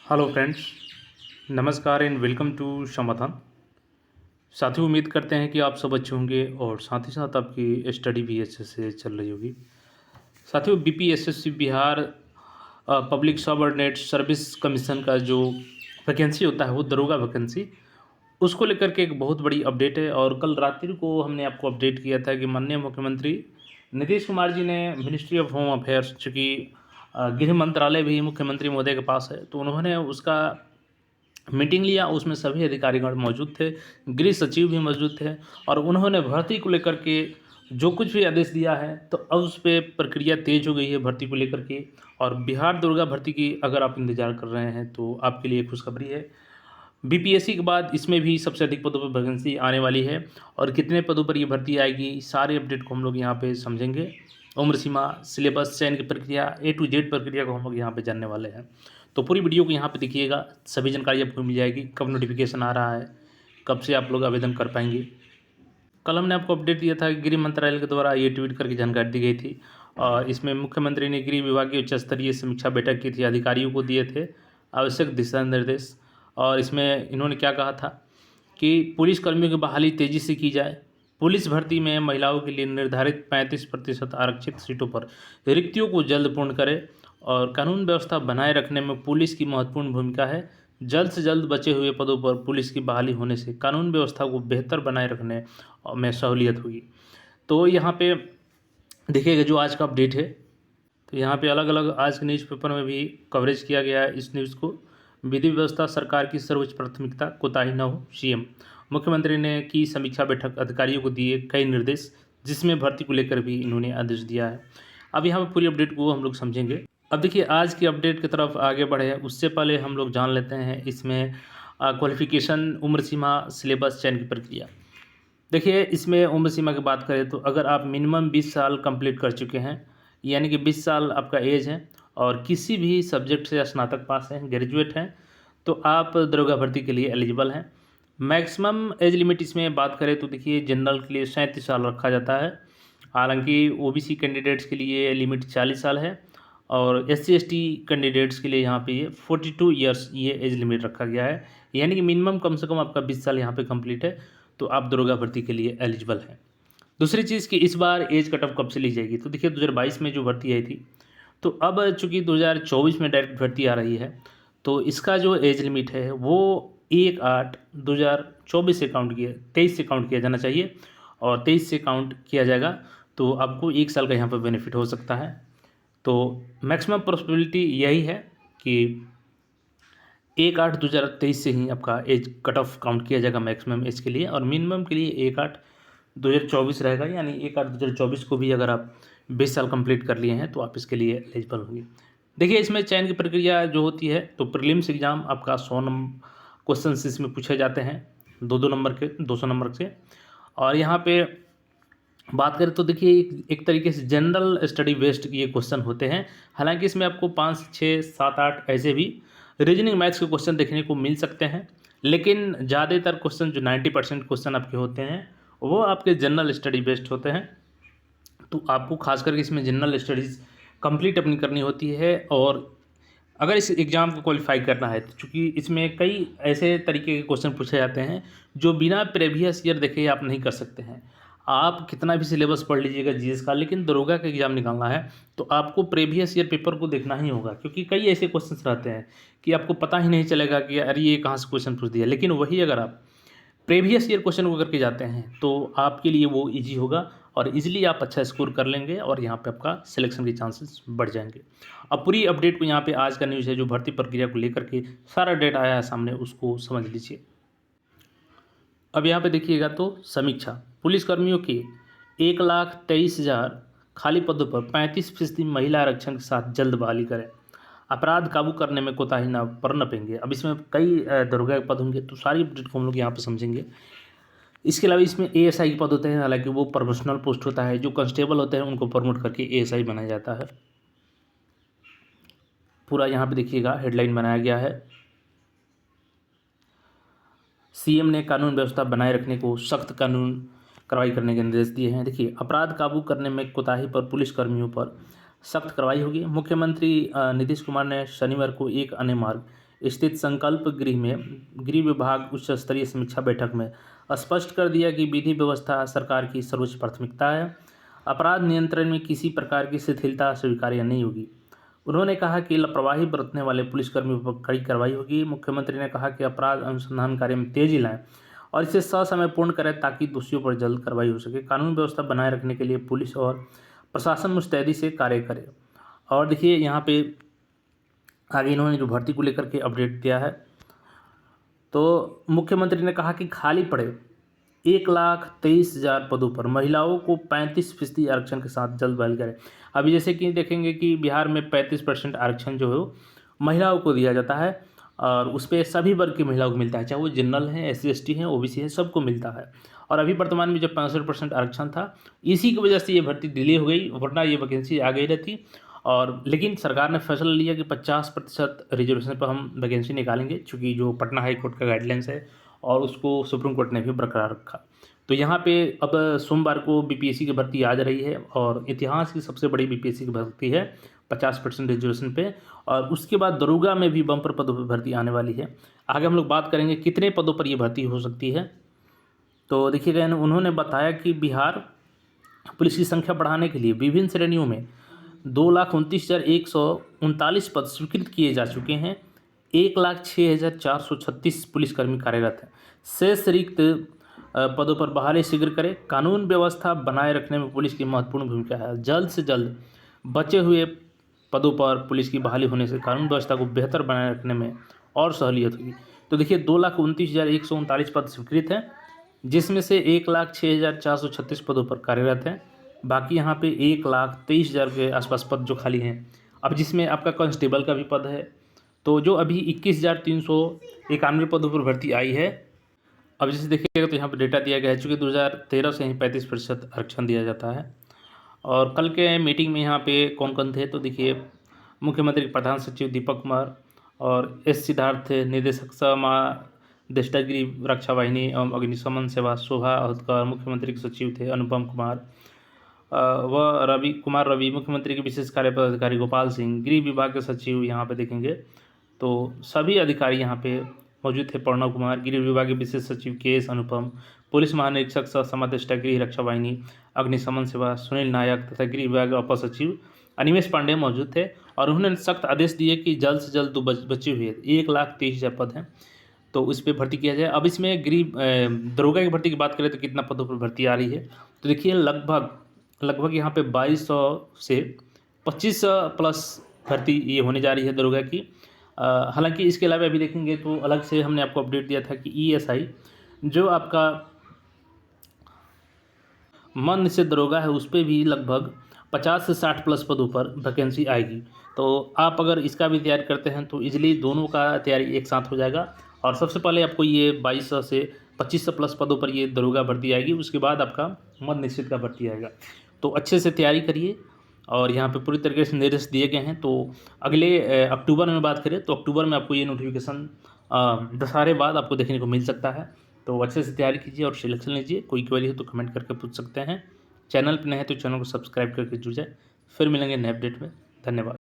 Hello friends, नमस्कार and welcome to समाधान। साथियों, उम्मीद करते हैं कि आप सब अच्छे होंगे और साथ ही साथ आपकी स्टडी भी अच्छे से चल रही होगी। साथियों, BPSSC Bihar public subordinate service commission का जो वैकेंसी होता है वो दरोगा वैकेंसी, उसको लेकर के एक बहुत बड़ी अपडेट है। और कल रात्रि को हमने आपको अपडेट किया था कि माननीय मुख्यमंत्री नीतीश कुमार जी ने मिनिस्ट्री ऑफ होम अफेयर्स, चूँकि गृह मंत्रालय भी मुख्यमंत्री महोदय के पास है, तो उन्होंने उसका मीटिंग लिया। उसमें सभी अधिकारीगण मौजूद थे, गृह सचिव भी मौजूद थे और उन्होंने भर्ती को लेकर के जो कुछ भी आदेश दिया है, तो अब उस पे प्रक्रिया तेज़ हो गई है भर्ती को लेकर के। और बिहार दुर्गा भर्ती की अगर आप इंतज़ार कर रहे हैं तो आपके लिए खुशखबरी है। बीपीएससी के बाद इसमें भी सबसे अधिक पदों पर वैकेंसी आने वाली है और कितने पदों पर ये भर्ती आएगी, सारे अपडेट को हम लोग यहाँ पे समझेंगे। उम्र सीमा, सिलेबस, चयन की प्रक्रिया, A to Z प्रक्रिया को हम लोग यहाँ पे जानने वाले हैं। तो पूरी वीडियो को यहाँ पे देखिएगा, सभी जानकारी आपको मिल जाएगी। कब नोटिफिकेशन आ रहा है, कब से आप लोग आवेदन कर पाएंगे। कल हमने आपको अपडेट दिया था कि गृह मंत्रालय के द्वारा ये ट्वीट करके जानकारी दी गई थी और इसमें मुख्यमंत्री ने गृह विभाग की उच्च स्तरीय समीक्षा बैठक की थी, अधिकारियों को दिए थे आवश्यक दिशा निर्देश। और इसमें इन्होंने क्या कहा था कि पुलिस कर्मियों की बहाली तेज़ी से की जाए, पुलिस भर्ती में महिलाओं के लिए निर्धारित 35% आरक्षित सीटों पर रिक्तियों को जल्द पूर्ण करें और कानून व्यवस्था बनाए रखने में पुलिस की महत्वपूर्ण भूमिका है। जल्द से जल्द बचे हुए पदों पर पुलिस की बहाली होने से कानून व्यवस्था को बेहतर बनाए रखने में सहूलियत होगी। तो यहाँ पे देखिएगा जो आज का अपडेट है, तो यहाँ पे अलग अलग आज के न्यूज़पेपर में भी कवरेज किया गया है इस न्यूज़ को। विधि व्यवस्था सरकार की सर्वोच्च प्राथमिकता, कोताही न हो, सीएम। मुख्यमंत्री ने की समीक्षा बैठक, अधिकारियों को दिए कई निर्देश, जिसमें भर्ती को लेकर भी इन्होंने आदेश दिया है। अब यहाँ पर पूरी अपडेट को हम लोग समझेंगे। अब देखिए आज की अपडेट की तरफ आगे बढ़े उससे पहले हम लोग जान लेते हैं इसमें क्वालिफिकेशन, उम्र सीमा, सिलेबस, चयन की प्रक्रिया। देखिए इसमें उम्र सीमा की बात करें तो अगर आप मिनिमम 20 साल कंप्लीट कर चुके हैं, यानी कि 20 साल आपका एज है और किसी भी सब्जेक्ट से स्नातक पास हैं, ग्रेजुएट हैं, तो आप दरोगा भर्ती के लिए एलिजिबल हैं। मैक्सिमम एज लिमिट इसमें बात करें तो देखिए जनरल के लिए 37 साल रखा जाता है, हालांकि ओबीसी कैंडिडेट्स के लिए लिमिट 40 साल है और SC ST कैंडिडेट्स के लिए यहाँ पे ये 42 ईयर्स ये एज लिमिट रखा गया है, यानी कि मिनिमम कम से कम आपका 20 साल यहाँ पे कंप्लीट है तो आप दरोगा भर्ती के लिए एलिजिबल हैं। दूसरी चीज़ कि इस बार एज कट ऑफ कब से ली जाएगी, तो देखिए 2022 में जो भर्ती आई थी, तो अब चूँकि 2024 में डायरेक्ट भर्ती आ रही है, तो इसका जो एज लिमिट है वो 1/8/2024 से काउंट किया 23 से काउंट किया जाना चाहिए और 23 से काउंट किया जाएगा तो आपको 1 साल का यहाँ पर बेनिफिट हो सकता है। तो मैक्सिमम पॉसिबिलिटी यही है कि 1/8/2023 से ही आपका एज कट ऑफ काउंट किया जाएगा मैक्सिमम एज के लिए और मिनिमम के लिए 1/8/2024 रहेगा, यानी 1/8/2024 को भी अगर आप 20 साल कंप्लीट कर लिए हैं तो आप इसके लिए एलिजिबल होंगे। देखिए इसमें चयन की प्रक्रिया जो होती है तो प्रीलिम्स एग्ज़ाम आपका 100 क्वेश्चन इसमें पूछे जाते हैं, 2-2 नंबर के, 200 नंबर से। और यहाँ पे बात करें तो देखिए एक तरीके से जनरल स्टडी बेस्ड ये क्वेश्चन होते हैं, हालांकि इसमें आपको 5, 6, 7, 8 ऐसे भी रीजनिंग मैथ्स के क्वेश्चन देखने को मिल सकते हैं, लेकिन ज़्यादातर क्वेश्चन जो 90% क्वेश्चन आपके होते हैं वो आपके जनरल स्टडी बेस्ड होते हैं। तो आपको खास करके इसमें जनरल स्टडीज़ कंप्लीट अपनी करनी होती है और अगर इस एग्ज़ाम को क्वालिफाई करना है तो चूँकि इसमें कई ऐसे तरीके के क्वेश्चन पूछे जाते हैं जो बिना प्रीवियस ईयर देखे आप नहीं कर सकते हैं। आप कितना भी सिलेबस पढ़ लीजिएगा जीएस का, लेकिन दरोगा का एग्ज़ाम निकालना है तो आपको प्रीवियस ईयर पेपर को देखना ही होगा, क्योंकि कई ऐसे क्वेश्चंस रहते हैं कि आपको पता ही नहीं चलेगा कि अरे ये कहाँ से क्वेश्चन पूछ दिया। लेकिन वही अगर आप प्रीवियस ईयर क्वेश्चन को करके जाते हैं तो आपके लिए वो ईजी होगा और इजीली आप अच्छा स्कोर कर लेंगे और यहाँ पे आपका सिलेक्शन के चांसेस बढ़ जाएंगे। अब पूरी अपडेट को यहाँ पे आज का न्यूज़ है जो भर्ती प्रक्रिया को लेकर के सारा डेटा आया है सामने, उसको समझ लीजिए। अब यहाँ पे देखिएगा तो समीक्षा, पुलिसकर्मियों के 1,23,000 खाली पदों पर 35% महिला आरक्षण के साथ जल्द बहाली करें, अपराध काबू करने में कोताही न बरतेंगे। अब इसमें कई दरोगा के पद होंगे तो सारी अपडेट को हम लोग यहाँ पे समझेंगे। इसके अलावा इसमें ASI के पद होते हैं, हालांकि वो प्रोफेशनल पोस्ट होता है, जो कांस्टेबल होते हैं उनको प्रमोट करके ASI बनाया जाता है। पूरा यहाँ पे देखिएगा हेडलाइन बनाया गया है, सीएम ने कानून व्यवस्था बनाए रखने को सख्त कानून कार्रवाई करने के निर्देश दिए हैं। देखिए अपराध काबू करने में कोताही पर पुलिसकर्मियों पर सख्त कार्रवाई होगी। मुख्यमंत्री नीतीश कुमार ने शनिवार को एक अन्य मार्ग स्थित संकल्प गृह में गृह विभाग उच्च स्तरीय समीक्षा बैठक में स्पष्ट कर दिया कि विधि व्यवस्था सरकार की सर्वोच्च प्राथमिकता है। अपराध नियंत्रण में किसी प्रकार की शिथिलता स्वीकार्य नहीं होगी। उन्होंने कहा कि लापरवाही बरतने वाले पुलिसकर्मियों पर कड़ी कार्रवाई होगी। मुख्यमंत्री ने कहा कि अपराध अनुसंधान कार्य में तेजी लाएं और इसे ससमय पूर्ण करें ताकि दोषियों पर जल्द कार्रवाई हो सके। कानून व्यवस्था बनाए रखने के लिए पुलिस और प्रशासन मुस्तैदी से कार्य करे। और देखिए यहाँ पे आगे इन्होंने जो भर्ती को लेकर के अपडेट दिया है, तो मुख्यमंत्री ने कहा कि खाली पड़े 1,23,000 पदों पर महिलाओं को 35% आरक्षण के साथ जल्द बहाल करें। अभी जैसे कि देखेंगे कि बिहार में 35% आरक्षण जो है महिलाओं को दिया जाता है और उस पर सभी वर्ग की महिलाओं को मिलता है, चाहे वो जनरल हैं, SC/ST हैं, OBC हैं, सबको मिलता है। और अभी वर्तमान में जब 65% आरक्षण था, इसी की वजह से ये भर्ती डिले हो गई, वरना ये वैकेंसी आ गई रहती। और लेकिन सरकार ने फैसला लिया कि 50% रिजर्वेशन पर हम वैकेंसी निकालेंगे, चूँकि जो पटना हाई कोर्ट का गाइडलाइंस है और उसको सुप्रीम कोर्ट ने भी बरकरार रखा। तो यहाँ पे अब सोमवार को BPSC की भर्ती आ जा रही है और इतिहास की सबसे बड़ी BPSC की भर्ती है 50% रिजर्वेशन पे। और उसके बाद दरोगा में भी बम्पर पदों पर भर्ती आने वाली है। आगे हम लोग बात करेंगे कितने पदों पर ये भर्ती हो सकती है। तो देखिएगा उन्होंने बताया कि बिहार पुलिस की संख्या बढ़ाने के लिए विभिन्न श्रेणियों में 2,29,139 पद स्वीकृत किए जा चुके हैं। 1,06,436 पुलिसकर्मी कार्यरत हैं। शेष रिक्त पदों पर बहाली शीघ्र करें। कानून व्यवस्था बनाए रखने में पुलिस की महत्वपूर्ण भूमिका है। जल्द से जल्द बचे हुए पदों पर पुलिस की बहाली होने से कानून व्यवस्था को बेहतर बनाए रखने में और सहूलियत होगी। तो देखिए 2,29,139 पद स्वीकृत हैं, जिसमें से 1,06,436 पदों पर कार्यरत हैं। बाकी यहाँ पे 1,23,000 के आसपास पद जो खाली हैं। अब जिसमें आपका कांस्टेबल का भी पद है, तो जो अभी 21,391 पदों पर भर्ती आई है। अब जैसे देखिएगा तो यहाँ पर डेटा दिया गया है, चूँकि 2013 से ही 35% आरक्षण दिया जाता है। और कल के मीटिंग में यहाँ पे कौन कौन थे, तो देखिए मुख्यमंत्री के प्रधान सचिव दीपक कुमार और S सिद्धार्थ थे, निदेशक देष्टागिरी रक्षा वाहिनी एवं अग्निशमन सेवा शोभा अहूतकर, मुख्यमंत्री के सचिव थे अनुपम कुमार व रवि, मुख्यमंत्री के विशेष कार्य पदाधिकारी गोपाल सिंह, गृह विभाग के सचिव यहाँ पे देखेंगे तो सभी अधिकारी यहाँ पे मौजूद थे। प्रणव कुमार, गृह विभाग के विशेष सचिव KS अनुपम, पुलिस महानिरीक्षक सह समादेष्टा गृह रक्षा वाहिनी अग्निशमन सेवा सुनील नायक तथा गृह विभाग के अपर सचिव अनिमेष पांडे मौजूद थे। और उन्होंने सख्त आदेश दिए कि जल्द से जल्द बचे हुए 1,23,000 पद हैं तो उस पर भर्ती किया जाए। अब इसमें दरोगा की भर्ती की बात करें तो कितना पदों पर भर्ती आ रही है, तो देखिए लगभग यहाँ पे 2,200 से 2,500 प्लस भर्ती ये होने जा रही है दरोगा की। हालांकि इसके अलावा अभी देखेंगे तो अलग से हमने आपको अपडेट दिया था कि ESI जो आपका मन निश्चित दरोगा है उस पर भी लगभग 50 से 60 प्लस पदों पर वैकेंसी आएगी। तो आप अगर इसका भी तैयारी करते हैं तो इजीली दोनों का तैयारी एक साथ हो जाएगा। और सबसे पहले आपको ये 2,200 से 2,500 प्लस पदों पर ये दरोगा भर्ती आएगी, उसके बाद आपका मद निश्चित का भर्ती आएगा। तो अच्छे से तैयारी करिए और यहाँ पे पूरी तरीके से निर्देश दिए गए हैं। तो अगले अक्टूबर में बात करें तो अक्टूबर में आपको ये नोटिफिकेशन दशहरे बाद आपको देखने को मिल सकता है। तो अच्छे से तैयारी कीजिए और सिलेक्शन लीजिए। कोई क्वेरी हो तो कमेंट करके पूछ सकते हैं। चैनल पर नए हैं तो चैनल को सब्सक्राइब करके जुड़ जाए। फिर मिलेंगे नए अपडेट में। धन्यवाद।